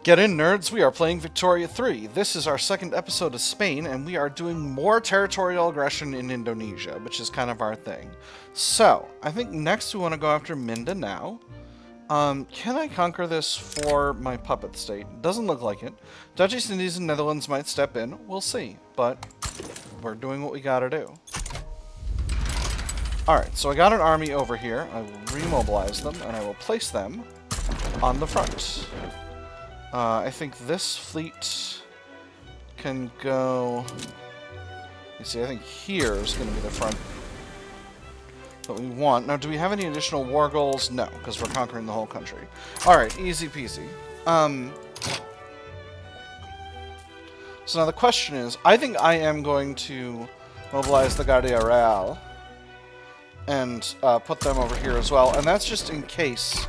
Get in, nerds! We are playing Victoria 3. This is our second episode of Spain, and we are doing more territorial aggression in Indonesia, which is kind of our thing. So, I think next we want to go after Mindanao. Can I conquer this for my puppet state? Doesn't look like it. Dutch East Indies and Netherlands might step in. We'll see. But we're doing what we gotta do. Alright, so I got an army over here. I will remobilize them, and I will place them on the front. I think this fleet can go... You see, I think here is going to be the front that we want. Now, do we have any additional war goals? No, because we're conquering the whole country. Alright, easy peasy. So now the question is, I think I am going to mobilize the Guardia Real and put them over here as well. And that's just in case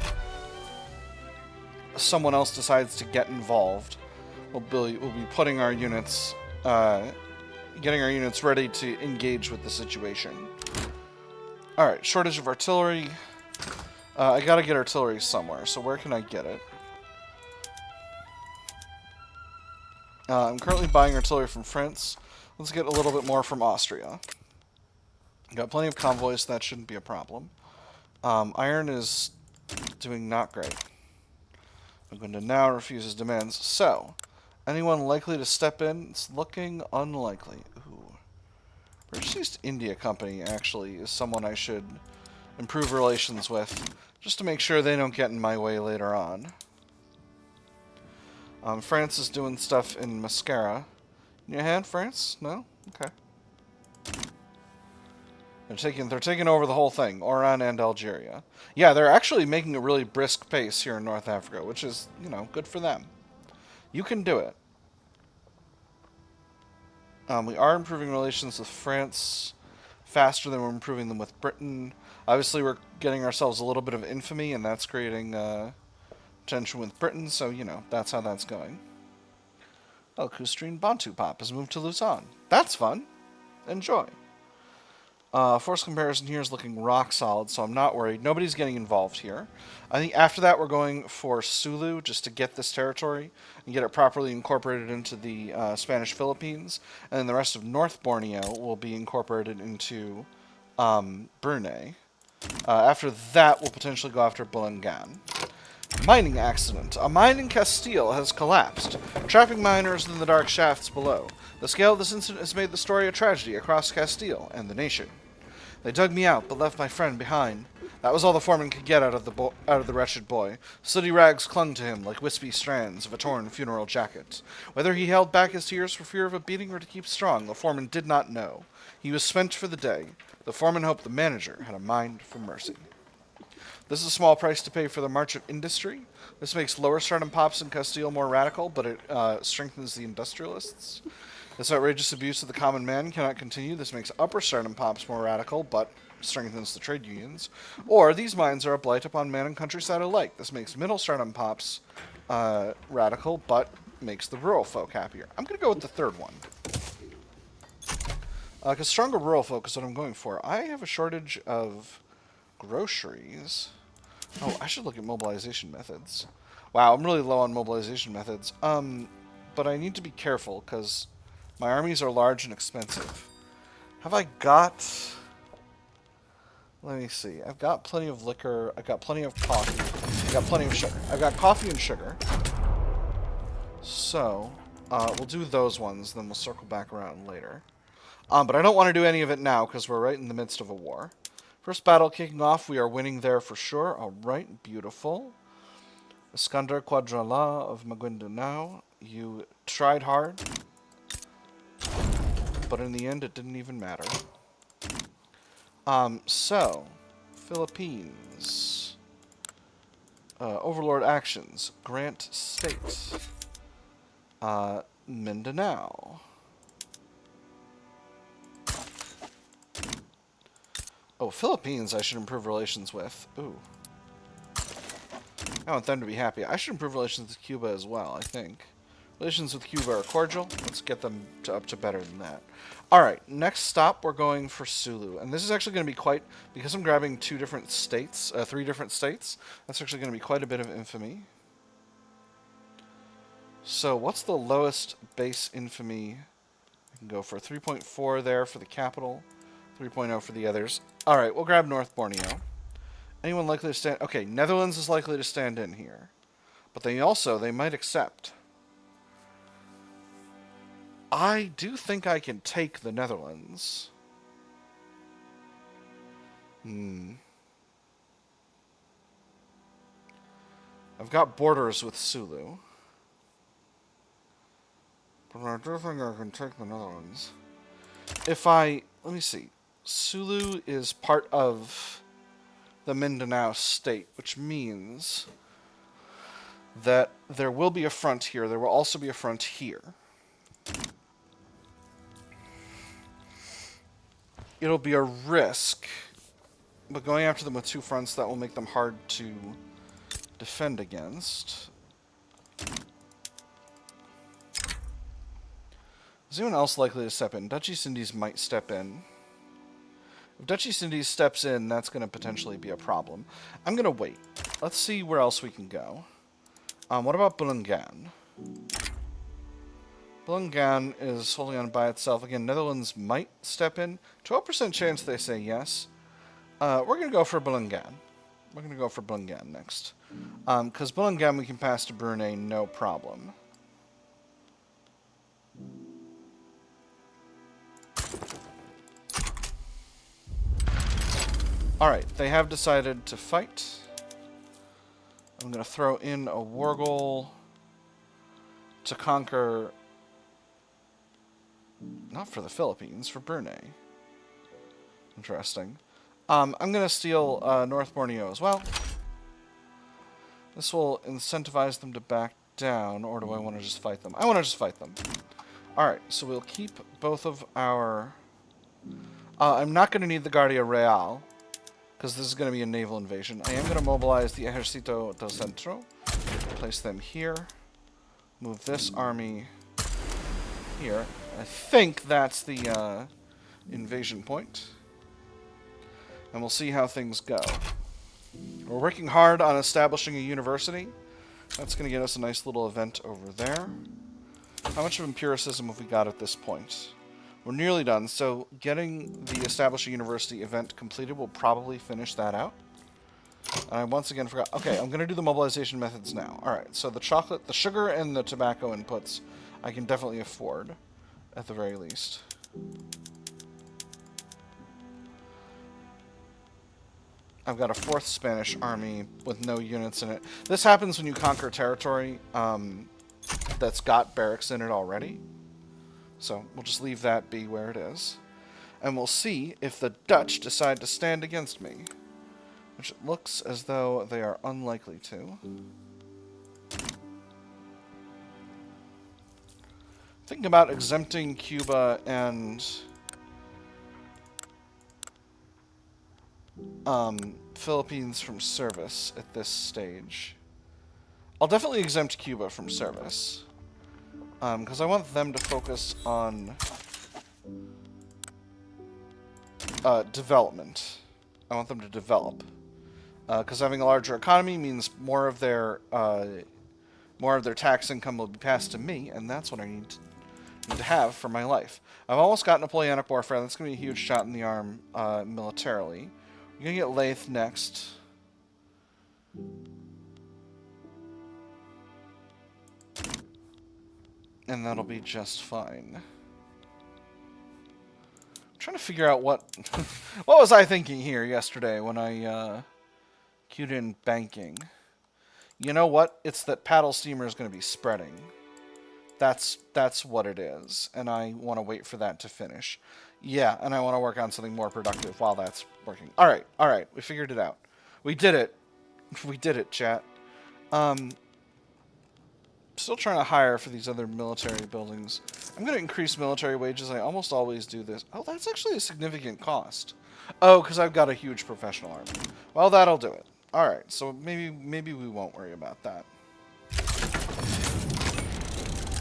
someone else decides to get involved. We'll be putting our units, getting our units ready to engage with the situation. Alright, shortage of artillery. I gotta get artillery somewhere, so where can I get it? I'm currently buying artillery from France. Let's get a little bit more from Austria. Got plenty of convoys, so that shouldn't be a problem. Iron is doing not great. Maguindanao refuses demands. So, anyone likely to step in? It's looking unlikely. Ooh. British East India Company, actually, is someone I should improve relations with, just to make sure they don't get in my way later on. France is doing stuff in Mascara. In your hand, France? No? Okay. They're taking over the whole thing, Oran and Algeria. Yeah, they're actually making a really brisk pace here in North Africa, which is, you know, good for them. You can do it. We are improving relations with France faster than we're improving them with Britain. Obviously, we're getting ourselves a little bit of infamy, and that's creating tension with Britain, so, you know, that's how that's going. Oh, Kustrine Bantu Pop has moved to Luzon. That's fun. Enjoy. Force comparison here is looking rock solid, so I'm not worried. Nobody's getting involved here. I think after that we're going for Sulu, just to get this territory and get it properly incorporated into the Spanish Philippines. And then the rest of North Borneo will be incorporated into Brunei. After that, we'll potentially go after Bulungan. Mining accident. A mine in Castile has collapsed, trapping miners in the dark shafts below. The scale of this incident has made the story a tragedy across Castile and the nation. They dug me out, but left my friend behind. That was all the foreman could get out of the wretched boy. Sooty rags clung to him like wispy strands of a torn funeral jacket. Whether he held back his tears for fear of a beating or to keep strong, the foreman did not know. He was spent for the day. The foreman hoped the manager had a mind for mercy. This is a small price to pay for the march of industry. This makes lower stardom pops in Castile more radical, but it strengthens the industrialists. This outrageous abuse of the common man cannot continue. This makes upper stardom pops more radical, but strengthens the trade unions. Or these mines are a blight upon man and countryside alike. This makes middle stardom pops radical, but makes the rural folk happier. I'm going to go with the third one. Because stronger rural folk is what I'm going for. I have a shortage of groceries. Oh, I should look at mobilization methods. Wow, I'm really low on mobilization methods. But I need to be careful, because my armies are large and expensive. Have I got... Let me see. I've got plenty of liquor. I've got plenty of coffee. I've got plenty of sugar. I've got coffee and sugar. So, we'll do those ones, then we'll circle back around later. But I don't want to do any of it now, because we're right in the midst of a war. First battle kicking off. We are winning there for sure. Alright, beautiful. Iskandar Quadrala of Maguindanao. You tried hard, but in the end it didn't even matter. So, Philippines. Overlord actions. Grant state. Mindanao. Oh, Philippines I should improve relations with. Ooh. I want them to be happy. I should improve relations with Cuba as well, I think. Relations with Cuba are cordial. Let's get them up to better than that. Alright, next stop we're going for Sulu. And this is actually going to be quite... Because I'm grabbing 3 different states, that's actually going to be quite a bit of infamy. So what's the lowest base infamy? I can go for 3.4 there for the capital, 3.0 for the others. All right, we'll grab North Borneo. Anyone likely to stand? Okay, Netherlands is likely to stand in here, but they might accept. I do think I can take the Netherlands. I've got borders with Sulu. But I do think I can take the Netherlands. Let me see. Sulu is part of the Mindanao state, which means that there will be a front here. There will also be a front here. It'll be a risk, but going after them with two fronts, that will make them hard to defend against. Is anyone else likely to step in? Dutch East Indies might step in. If Dutch East Indies steps in, that's going to potentially be a problem. I'm going to wait. Let's see where else we can go. What about Bulungan? Bulungan is holding on by itself. Again, Netherlands might step in. 12% chance they say yes. We're going to go for Bulungan. We're going to go for Bulungan next. Because Bulungan we can pass to Brunei, no problem. Alright, they have decided to fight. I'm going to throw in a war goal to conquer, not for the Philippines, for Brunei. Interesting. I'm going to steal North Borneo as well. This will incentivize them to back down, or do I want to just fight them? I want to just fight them. Alright, so we'll keep both of our... I'm not going to need the Guardia Real, because this is going to be a naval invasion. I am going to mobilize the Ejército del Centro, place them here, move this army here. I think that's the invasion point. And we'll see how things go. We're working hard on establishing a university. That's going to get us a nice little event over there. How much of empiricism have we got at this point? We're nearly done, so getting the Establish a University event completed will probably finish that out. And I once again forgot. Okay, I'm going to do the mobilization methods now. Alright, so the chocolate, the sugar, and the tobacco inputs I can definitely afford, at the very least. I've got a 4th Spanish army with no units in it. This happens when you conquer territory that's got barracks in it already. So we'll just leave that be where it is. And we'll see if the Dutch decide to stand against me. Which it looks as though they are unlikely to. Thinking about exempting Cuba and Philippines from service at this stage. I'll definitely exempt Cuba from service. Because I want them to focus on development. I want them to develop. Because having a larger economy means more of their tax income will be passed to me, and that's what I need to have for my life. I've almost got Napoleonic Warfare. That's going to be a huge shot in the arm militarily. We're going to get Lathe next. And that'll be just fine. I'm trying to figure out what was I thinking here yesterday when I queued in banking. You know what? It's that paddle steamer is going to be spreading. That's what it is, and I want to wait for that to finish. Yeah, and I want to work on something more productive while that's working. All right, we figured it out. We did it. We did it, chat. Still trying to hire for these other military buildings. I'm going to increase military wages. I almost always do this. Oh, that's actually a significant cost. Oh, because I've got a huge professional army. Well, that'll do it. All right, so maybe we won't worry about that.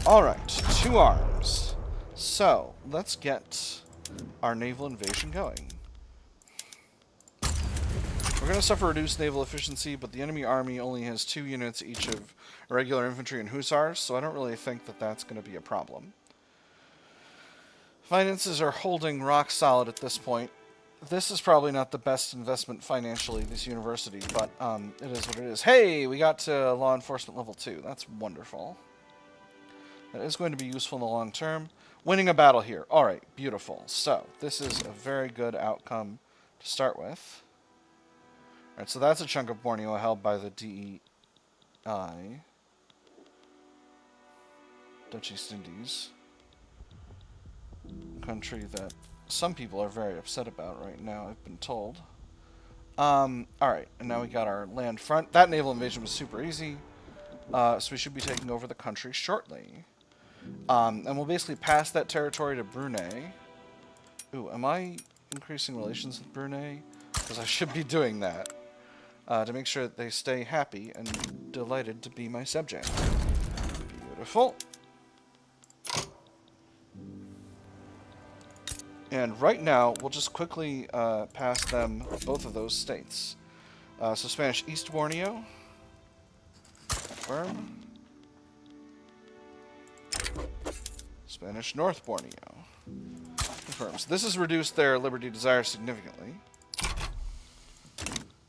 All right, 2 arms. So let's get our naval invasion going. We're going to suffer reduced naval efficiency, but the enemy army only has 2 units each of regular infantry and hussars, so I don't really think that that's going to be a problem. Finances are holding rock solid at this point. This is probably not the best investment financially, this university, but it is what it is. Hey, we got to law enforcement level 2. That's wonderful. That is going to be useful in the long term. Winning a battle here. All right, beautiful. So this is a very good outcome to start with. All right, so that's a chunk of Borneo held by the DEI, Dutch East Indies, a country that some people are very upset about right now, I've been told. Alright, and now we got our land front. That naval invasion was super easy, so we should be taking over the country shortly. And we'll basically pass that territory to Brunei. Ooh, am I increasing relations with Brunei? Because I should be doing that, to make sure that they stay happy and delighted to be my subject. Beautiful. And right now, we'll just quickly pass them both of those states. So Spanish East Borneo. Confirm. Spanish North Borneo. Confirm. So this has reduced their liberty desire significantly.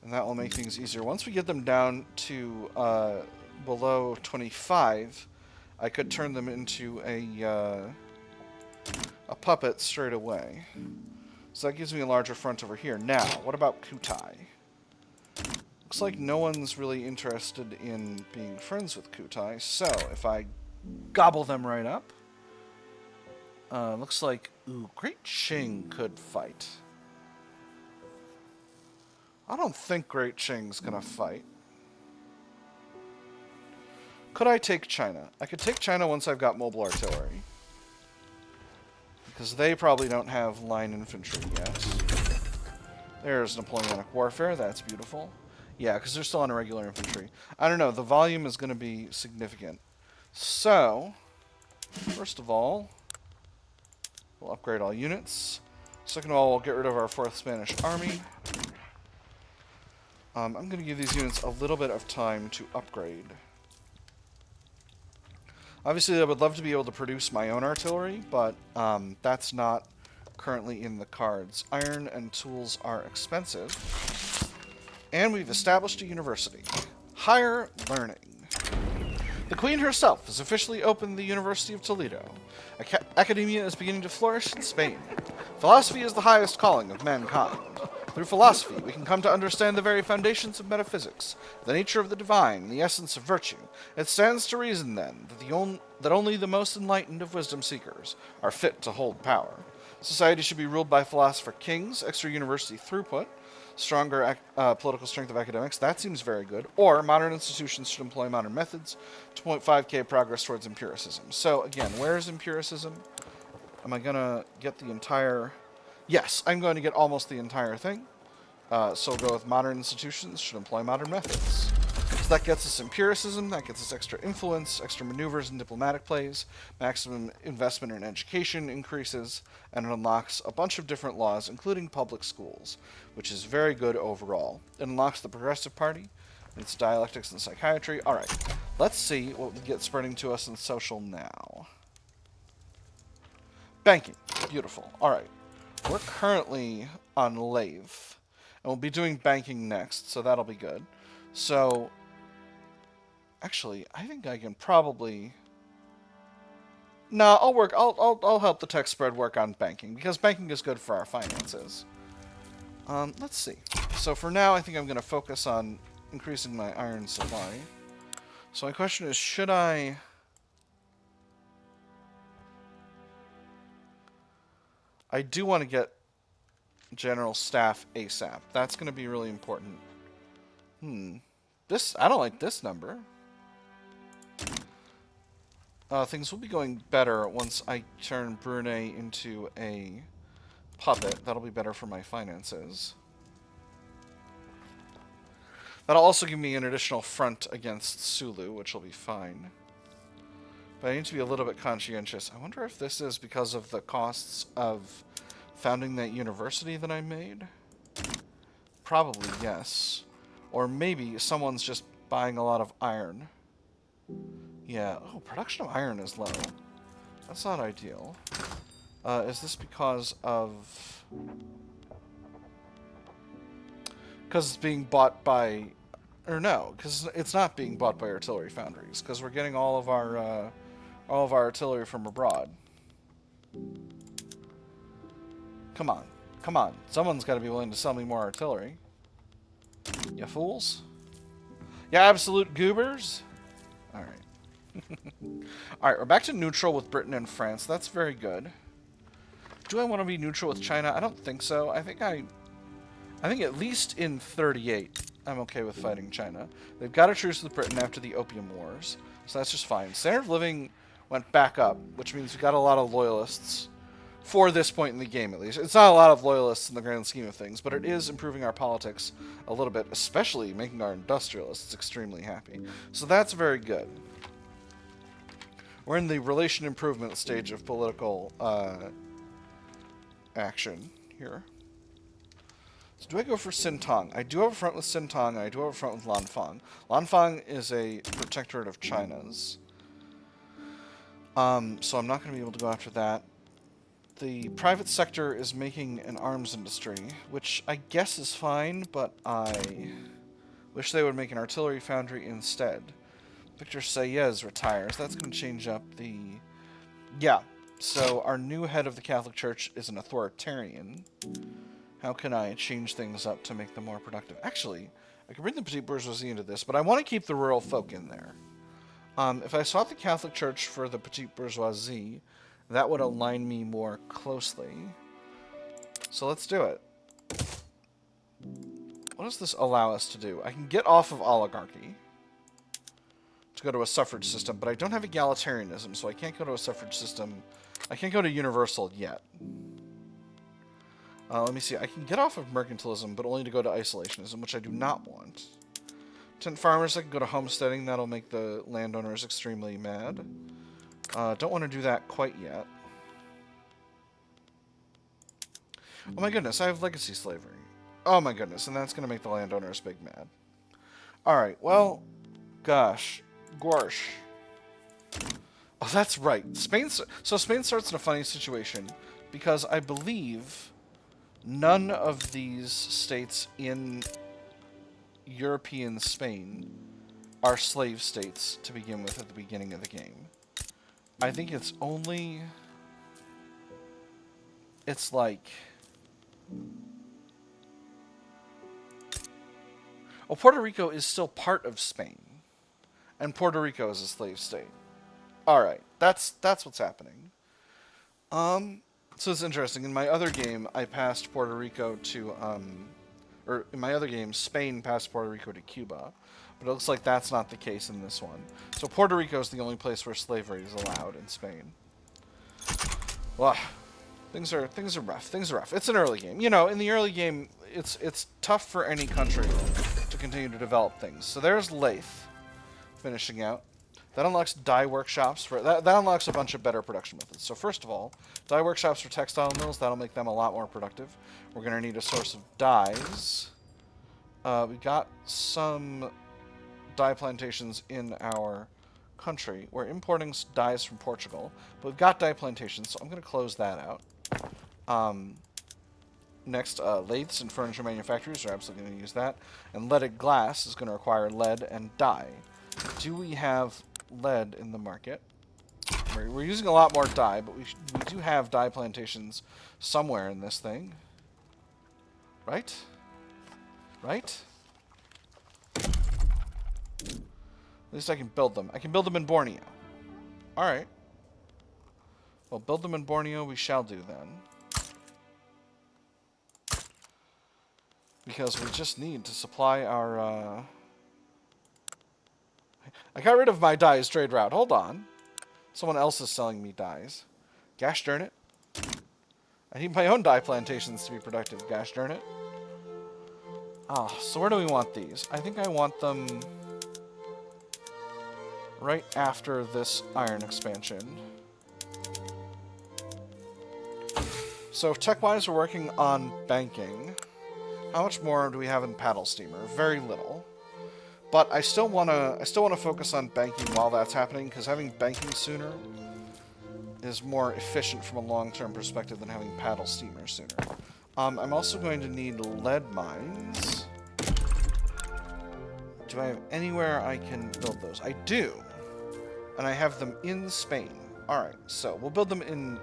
And that will make things easier. Once we get them down to below 25, I could turn them into a puppet straight away. So that gives me a larger front over here. Now, what about Kutai? Looks like no one's really interested in being friends with Kutai, so if I gobble them right up, looks like, ooh, Great Qing could fight. I don't think Great Qing's gonna fight. Could I take China? I could take China once I've got mobile artillery. Because they probably don't have line infantry yet. There's Napoleonic warfare. That's beautiful. Yeah, because they're still on irregular infantry. I don't know. The volume is going to be significant. So, first of all, we'll upgrade all units. Second of all, we'll get rid of our 4th Spanish Army. I'm going to give these units a little bit of time to upgrade. Obviously, I would love to be able to produce my own artillery, but that's not currently in the cards. Iron and tools are expensive. And we've established a university. Higher learning. The Queen herself has officially opened the University of Toledo. Academia is beginning to flourish in Spain. Philosophy is the highest calling of mankind. Through philosophy, we can come to understand the very foundations of metaphysics, the nature of the divine, and the essence of virtue. It stands to reason, then, that only the most enlightened of wisdom seekers are fit to hold power. Society should be ruled by philosopher kings, extra university throughput, stronger political strength of academics. That seems very good. Or modern institutions should employ modern methods. 2.5k progress towards empiricism. So, again, where is empiricism? Am I going to get the entire... Yes, I'm going to get almost the entire thing. So we'll go with modern institutions should employ modern methods. So that gets us empiricism, that gets us extra influence, extra maneuvers and diplomatic plays, maximum investment in education increases, and it unlocks a bunch of different laws, including public schools, which is very good overall. It unlocks the Progressive Party, its dialectics and psychiatry. Alright, let's see what we get spreading to us in social now. Banking. Beautiful. Alright. We're currently on lathe, and we'll be doing banking next, so that'll be good. So, actually, I think I can probably... No, I'll help the tech spread work on banking, because banking is good for our finances. Let's see. So for now, I think I'm going to focus on increasing my iron supply. So my question is, should I... I do want to get general staff ASAP. That's going to be really important. I don't like this number. Things will be going better once I turn Brunei into a puppet. That'll be better for my finances. That'll also give me an additional front against Sulu, which will be fine. But I need to be a little bit conscientious. I wonder if this is because of the costs of founding that university that I made. Probably, yes. Or maybe someone's just buying a lot of iron. Yeah. Oh, production of iron is low. That's not ideal. Is this because of... Because it's being bought by... Or no, because it's not being bought by artillery foundries. Because we're getting all of our artillery from abroad. Come on. Come on. Someone's got to be willing to sell me more artillery. You fools. You absolute goobers. Alright. Alright, we're back to neutral with Britain and France. That's very good. Do I want to be neutral with China? I don't think so. I think at least in 38, I'm okay with fighting China. They've got a truce with Britain after the Opium Wars, so that's just fine. Standard of living went back up, which means we got a lot of loyalists for this point in the game, at least. It's not a lot of loyalists in the grand scheme of things, but it is improving our politics a little bit, especially making our industrialists extremely happy. So that's very good. We're in the relation improvement stage of political action here. So do I go for Sintong? I do have a front with Sintong, and I do have a front with Lanfang. Lanfang is a protectorate of China's. So I'm not going to be able to go after that. The private sector is making an arms industry, which I guess is fine, but I wish they would make an artillery foundry instead. Victor Sayez retires. That's going to change up the... Yeah, so our new head of the Catholic Church is an authoritarian. How can I change things up to make them more productive? Actually, I can bring the petite bourgeoisie into this, but I want to keep the rural folk in there. If I sought the Catholic Church for the petite bourgeoisie, that would align me more closely. So let's do it. What does this allow us to do? I can get off of oligarchy to go to a suffrage system, but I don't have egalitarianism, so I can't go to a suffrage system. I can't go to universal yet. Let me see. I can get off of mercantilism, but only to go to isolationism, which I do not want. Tent farmers, I can go to homesteading. That'll make the landowners extremely mad. Don't want to do that quite yet. Oh my goodness, I have legacy slavery. Oh my goodness, and that's going to make the landowners big mad. Alright, well, gosh. Gorsh. Oh, that's right. So Spain starts in a funny situation, because I believe none of these states in European Spain are slave states to begin with at the beginning of the game. I think it's only... It's like... Oh, Puerto Rico is still part of Spain. And Puerto Rico is a slave state. Alright, that's what's happening. So it's interesting. In my other game, I passed Puerto Rico to, or in my other game, Spain passed Puerto Rico to Cuba. But it looks like that's not the case in this one. So Puerto Rico is the only place where slavery is allowed in Spain. Well, things are rough. Things are rough. It's an early game. You know, in the early game, it's tough for any country to continue to develop things. So there's Lathe finishing out. That unlocks dye workshops. That unlocks a bunch of better production methods. So first of all, dye workshops for textile mills. That'll make them a lot more productive. We're going to need a source of dyes. We got some dye plantations in our country. We're importing dyes from Portugal, but we've got dye plantations, so I'm going to close that out. Next, lathes and furniture manufacturers are absolutely going to use that. And leaded glass is going to require lead and dye. Do we have lead in the market? We're using a lot more dye, but we do have dye plantations somewhere in this thing. Right? Right? At least I can build them. I can build them in Borneo. Alright. Well, build them in Borneo we shall do then. Because we just need to supply our, I got rid of my dyes trade route. Hold on. Someone else is selling me dyes. Gosh darn it. I need my own dye plantations to be productive. Gosh darn it. Ah, so where do we want these? I think I want them right after this iron expansion. So tech-wise, we're working on banking. How much more do we have in paddle steamer? Very little. But I still wanna focus on banking while that's happening, because having banking sooner is more efficient from a long-term perspective than having paddle steamer sooner. I'm also going to need lead mines. Do I have anywhere I can build those? I do. And I have them in Spain. Alright, so we'll build them in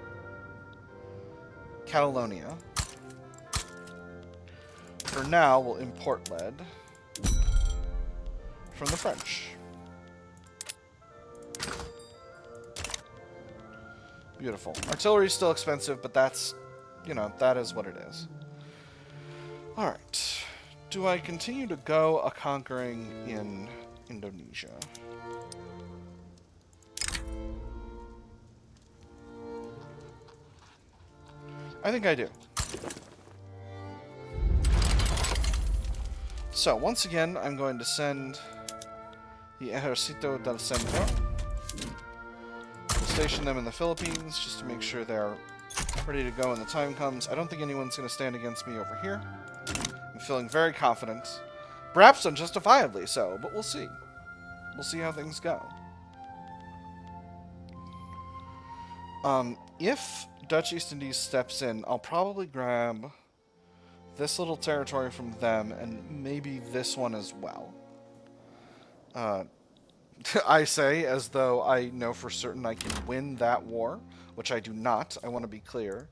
Catalonia. For now, we'll import lead from the French. Beautiful. Artillery's still expensive, but that's, you know, that is what it is. Alright. Do I continue to go a-conquering in Indonesia? I think I do. So, once again, I'm going to send the Ejército del Centro. We'll station them in the Philippines, just to make sure they're ready to go when the time comes. I don't think anyone's going to stand against me over here. I'm feeling very confident. Perhaps unjustifiably so, but we'll see. We'll see how things go. If Dutch East Indies steps in, I'll probably grab this little territory from them, and maybe this one as well. I say as though I know for certain I can win that war, which I do not. I want to be clear.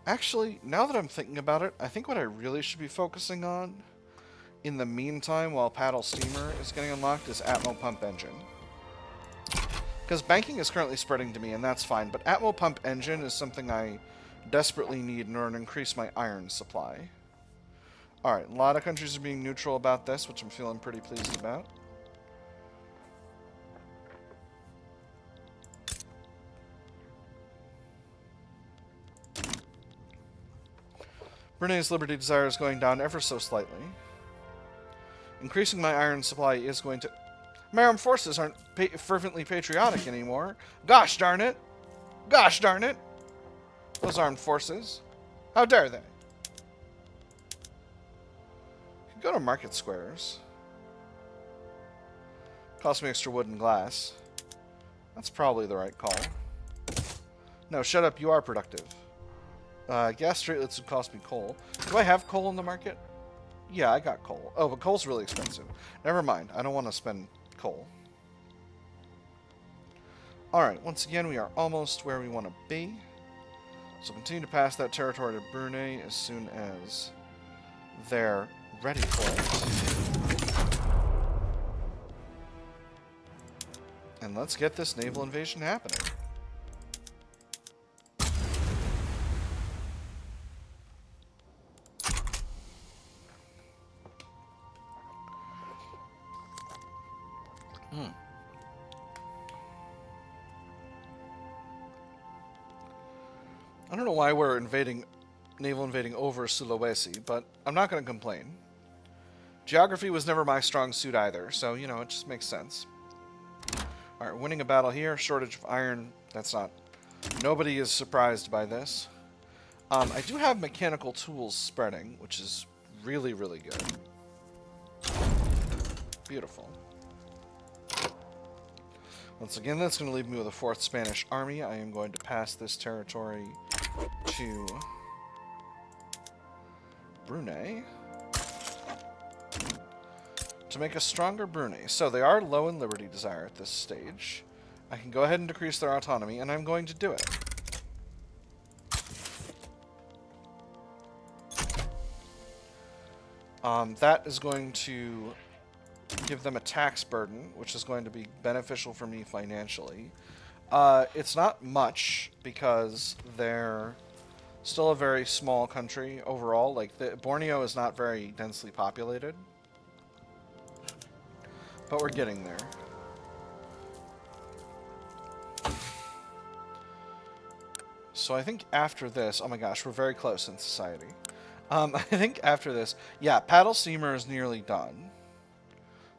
Actually, now that I'm thinking about it, I think what I really should be focusing on in the meantime, while paddle steamer is getting unlocked, is Atmo pump engine. Because banking is currently spreading to me, and that's fine, but Atmo pump engine is something I desperately need in order to increase my iron supply. Alright, a lot of countries are being neutral about this, which I'm feeling pretty pleased about. Brunei's liberty desire is going down ever so slightly. Increasing my iron supply is going to... My armed forces aren't fervently patriotic anymore. Gosh darn it! Gosh darn it! Those armed forces. How dare they? Could go to market squares. Cost me extra wood and glass. That's probably the right call. No, shut up, you are productive. Gas straightlets would cost me coal. Do I have coal in the market? Yeah, I got coal. Oh, but coal's really expensive. Never mind. I don't want to spend coal. Alright, once again, we are almost where we want to be. So continue to pass that territory to Brunei as soon as they're ready for it. And let's get this naval invasion happening. I don't know why we're naval invading over Sulawesi, but I'm not going to complain. Geography was never my strong suit either, so, you know, it just makes sense. Alright, winning a battle here, shortage of iron, that's not... Nobody is surprised by this. I do have mechanical tools spreading, which is really, really good. Beautiful. Once again, that's going to leave me with a 4th Spanish army. I am going to pass this territory to Brunei to make a stronger Brunei. So they are low in liberty desire at this stage. I can go ahead and decrease their autonomy, and I'm going to do it. That is going to give them a tax burden, which is going to be beneficial for me financially. It's not much, because they're still a very small country overall. Like, Borneo is not very densely populated. But we're getting there. So I think after this... Oh my gosh, we're very close in society. I think after this... Yeah, paddle steamer is nearly done.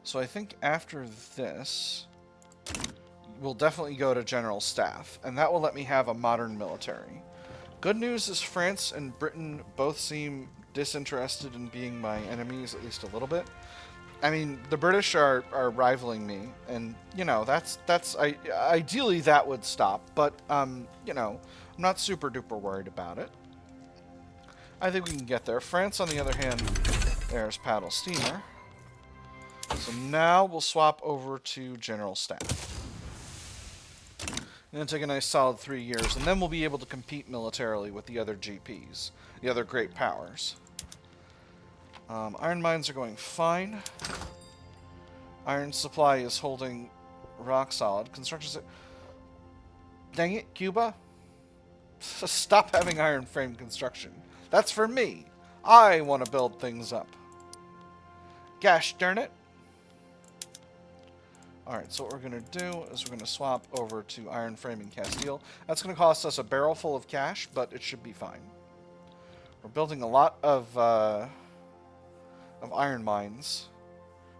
So I think after this, we'll definitely go to general staff, and that will let me have a modern military. Good news is France and Britain both seem disinterested in being my enemies, at least a little bit. I mean, the British are rivaling me, and ideally that would stop, but I'm not super duper worried about it. I think we can get there. France, on the other hand, there's paddle steamer. So now we'll swap over to general staff. Going to take a nice solid 3 years, and then we'll be able to compete militarily with the other GPs, the other great powers. Iron mines are going fine. Iron supply is holding rock solid. Construction... Dang it, Cuba. Stop having iron frame construction. That's for me. I want to build things up. Gosh darn it. Alright, so what we're going to do is we're going to swap over to iron framing Castile. That's going to cost us a barrel full of cash, but it should be fine. We're building a lot of iron mines.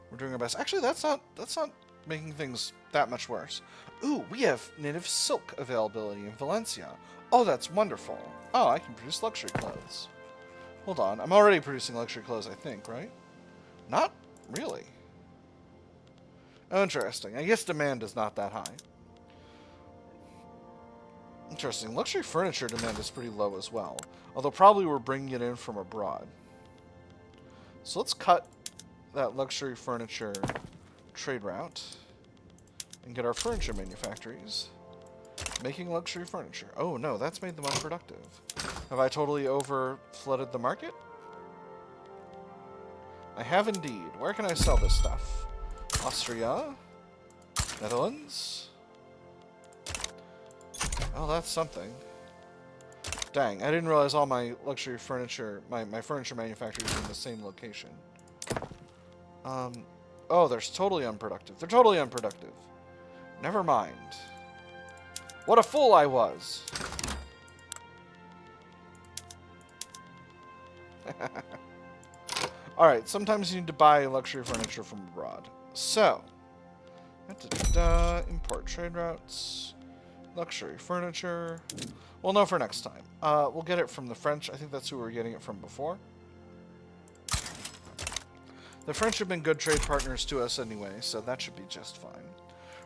We're doing our best. Actually, that's not making things that much worse. Ooh, we have native silk availability in Valencia. Oh, that's wonderful. Oh, I can produce luxury clothes. Hold on. I'm already producing luxury clothes, I think, right? Not really. Oh, interesting. I guess demand is not that high. Interesting. Luxury furniture demand is pretty low as well. Although probably we're bringing it in from abroad. So let's cut that luxury furniture trade route and get our furniture manufactories making luxury furniture. Oh no, that's made them unproductive. Have I totally over-flooded the market? I have indeed. Where can I sell this stuff? Austria? Netherlands? Oh, that's something. Dang, I didn't realize all my luxury furniture, my furniture manufacturers are in the same location. Oh, they're totally unproductive. They're totally unproductive. Never mind. What a fool I was! Alright, sometimes you need to buy luxury furniture from abroad. So, import trade routes, luxury furniture. We'll know for next time. We'll get it from the French. I think that's who we were getting it from before. The French have been good trade partners to us anyway, so that should be just fine.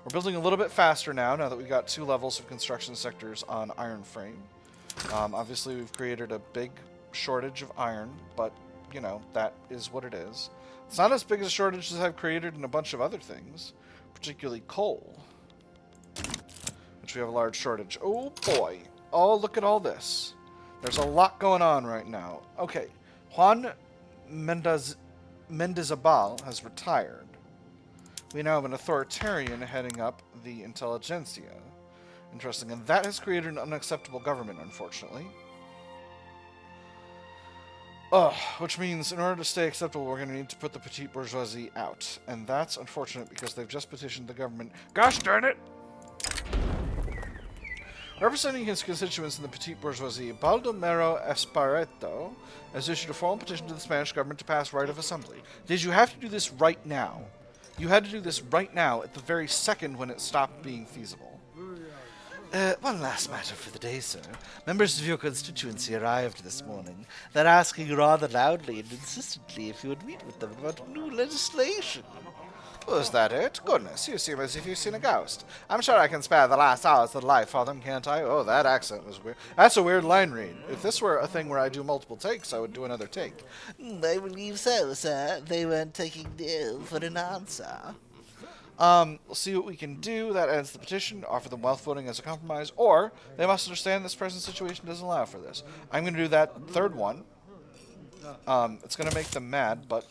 We're building a little bit faster now that we've got 2 levels of construction sectors on iron frame. Obviously, we've created a big shortage of iron, but, you know, that is what it is. It's not as big a shortage as I've created in a bunch of other things, particularly coal, which we have a large shortage. Oh, boy. Oh, look at all this. There's a lot going on right now. Okay, Juan Mendizabal has retired. We now have an authoritarian heading up the intelligentsia. Interesting, and that has created an unacceptable government, unfortunately. Which means in order to stay acceptable, we're going to need to put the petite bourgeoisie out. And that's unfortunate because they've just petitioned the government. Gosh darn it! Representing his constituents in the petite bourgeoisie, Baldomero Espareto has issued a formal petition to the Spanish government to pass right of assembly. Did you have to do this right now? You had to do this right now at the very second when it stopped being feasible. One last matter for the day, sir. Members of your constituency arrived this morning. They're asking rather loudly and insistently if you would meet with them about new legislation. Was that it? Goodness, you seem as if you've seen a ghost. I'm sure I can spare the last hours of life for them, can't I? Oh, that accent was weird. That's a weird line read. If this were a thing where I do multiple takes, I would do another take. I believe so, sir. They weren't taking no for an answer. We'll see what we can do. That ends the petition. Offer them wealth voting as a compromise, or they must understand this present situation doesn't allow for this. I'm going to do that third one. It's going to make them mad, but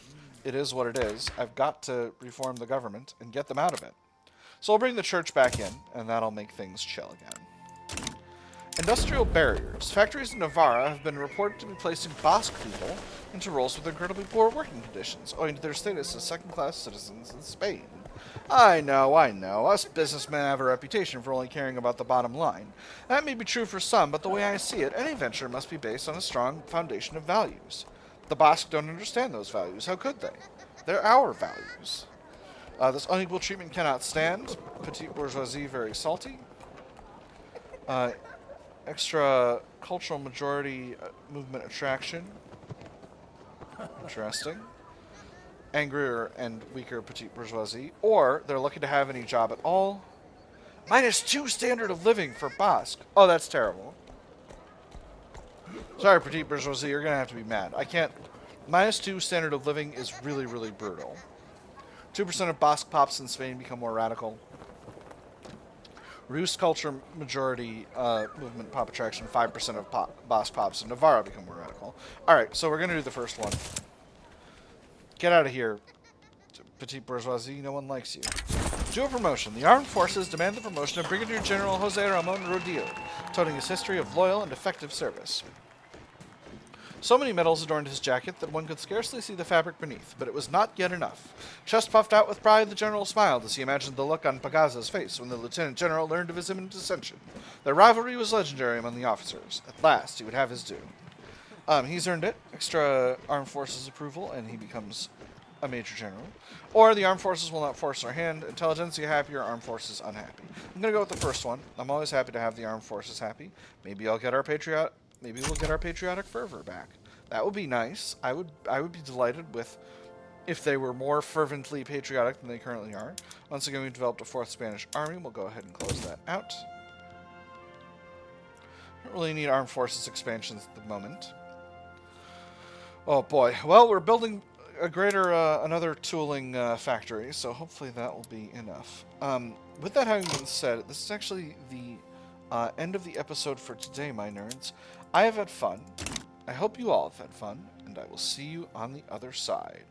it is what it is. I've got to reform the government and get them out of it. So I'll bring the church back in, and that'll make things chill again. Industrial barriers. Factories in Navarra have been reported to be placing Basque people into roles with incredibly poor working conditions, owing to their status as second-class citizens in Spain. I know. Us businessmen have a reputation for only caring about the bottom line. That may be true for some, but the way I see it, any venture must be based on a strong foundation of values. The Basque don't understand those values. How could they? They're our values. This unequal treatment cannot stand. Petite bourgeoisie, very salty. Uh, extra cultural majority movement attraction. Interesting. Angrier and weaker petite bourgeoisie. Or they're lucky to have any job at all. -2 standard of living for Basque. Oh, that's terrible. Sorry, petite bourgeoisie, you're gonna have to be mad. I can't. -2 standard of living is really, really brutal. 2% of Basque pops in Spain become more radical. Reduced culture majority movement pop attraction. 5% of Basque pops in Navarra become more radical. Alright, so we're gonna do the first one. Get out of here, petite bourgeoisie. No one likes you. Do a promotion. The armed forces demand the promotion of Brigadier General Jose Ramon Rodil, toting his history of loyal and effective service. So many medals adorned his jacket that one could scarcely see the fabric beneath, but it was not yet enough. Chest puffed out with pride, the general smiled as he imagined the look on Pagaza's face when the lieutenant general learned of his imminent ascension. Their rivalry was legendary among the officers. At last, he would have his due. He's earned it. Extra armed forces approval, and he becomes a major general. Or the armed forces will not force our hand. Intelligentsia happy or armed forces unhappy. I'm gonna go with the first one. I'm always happy to have the armed forces happy. Maybe we'll get our patriotic fervor back. That would be nice. I would be delighted with if they were more fervently patriotic than they currently are. Once again, we've developed a 4th Spanish army. We'll go ahead and close that out. Don't really need armed forces expansions at the moment. Oh boy. Well, we're building a greater, another tooling factory, so hopefully that will be enough. With that having been said, this is actually the end of the episode for today, my nerds. I have had fun. I hope you all have had fun, and I will see you on the other side.